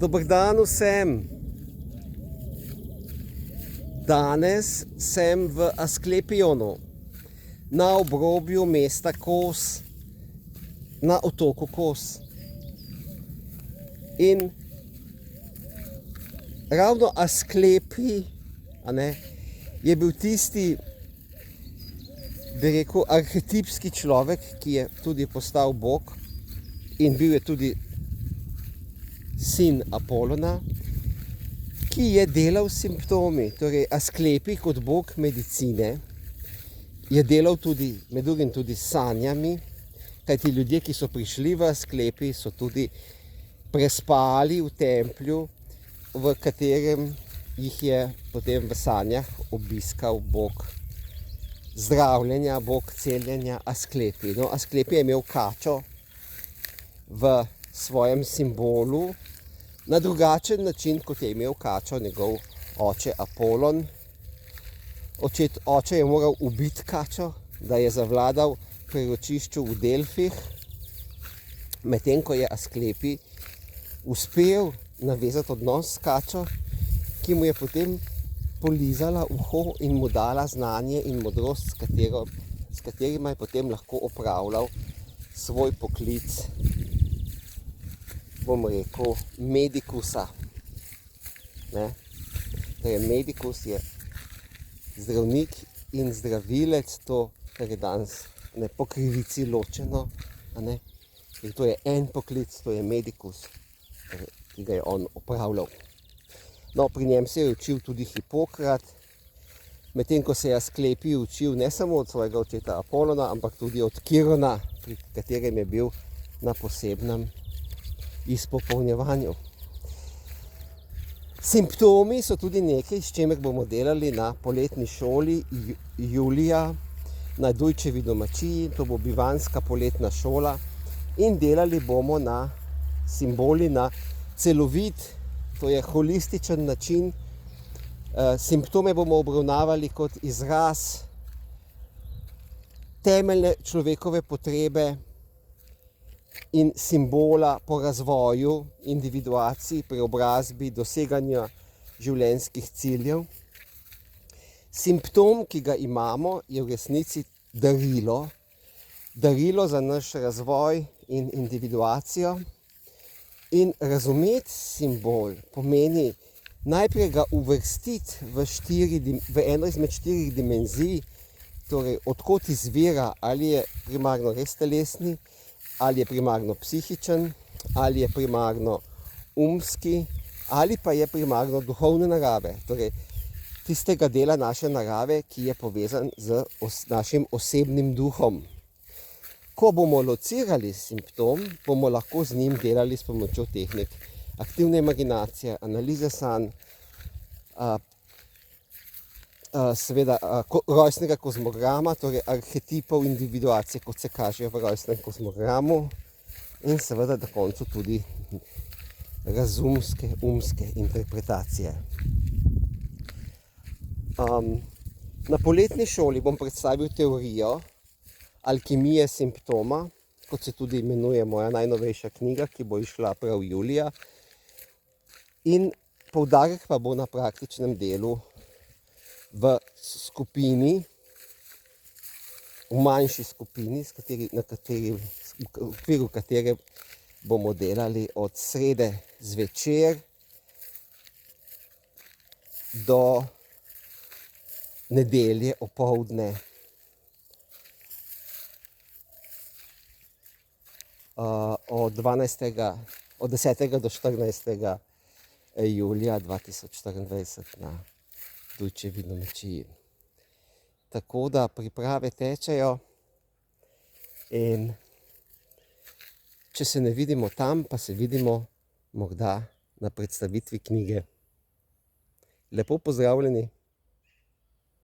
Dober dan vsem. Danes sem v Asklepionu, na obrobju mesta Kos, na otoku Kos. In ravno Asklepi, je bil tisti, bi rekel, arhetipski človek, ki je tudi postal Bog in bil je tudi sin Apolona, ki je delal s simptomi. Torej, Asklepi kot bog medicine je delal tudi, med drugim tudi s sanjami, kajti ljudje, ki so prišli v Asklepi, so tudi prespali v templju, v katerem jih je potem v sanjah obiskal bog zdravljenja, bog celjenja Asklepi. No, Asklepi je imel kačo v svojem simbolu, na drugačen način, kot je imel kačo njegov oče Apolon. Oče je moral ubiti kačo, da je zavladal priročišču v Delfih, medtem ko je Asklepi uspel navezati odnos s kačo, ki mu je potem polizala uho in mu dala znanje in modrost, s katerima je potem lahko opravljal svoj poklic, bom rekel, medikusa. Torej, medikus je zdravnik in zdravilec, to, kar je danes po krivici ločeno. In to je en poklic, to je medikus, ki ga je on opravljal. No, pri njem se je učil tudi Hipokrat, medtem ko se je Asklepi učil ne samo od svojega očeta Apolona, ampak tudi od Kirona, pri katerem je bil na posebnem izpopolnjevanju. Simptomi so tudi nekaj, s čimer bomo delali na poletni šoli julija na Dujčevi domačiji. To bo bivanska poletna šola in delali bomo na simboli, na celovit, to je holističen način. Simptome bomo obravnavali kot izraz temeljne človekove potrebe in simbola po razvoju, individuaciji, preobrazbi, doseganja življenjskih ciljev. Simptom, ki ga imamo, je v resnici darilo. Darilo za naš razvoj in individuacijo. In razumeti simbol pomeni najprej ga uvrstiti v eno izmed 4 dimenzij, torej odkot izvira, ali je primarno res telesni, ali je primarno psihičen, ali je primarno umski, ali pa je primarno duhovne narave, torej tistega dela naše narave, ki je povezan z našim osebnim duhom. Ko bomo locirali simptom, bomo lahko z njim delali s pomočjo tehnik aktivne imaginacije, analize sanj, seveda rojstnega kozmograma, torej arhetipov individuacije, kot se kažejo v rojstnem kozmogramu, in seveda na koncu tudi razumske, umske interpretacije. Na poletni šoli bom predstavil teorijo alkimije simptoma, kot se tudi imenuje moja najnovejša knjiga, ki bo izšla prav julija. In poudarek pa bo na praktičnem delu v skupini, v manjši skupini, v okviru katere bomo delali od srede zvečer do nedelje opoldne. Od 10. do 14. julija 2024 na Dujčevi domačiji. Tako da priprave tečejo in če se ne vidimo tam, pa se vidimo morda na predstavitvi knjige. Lepo pozdravljeni.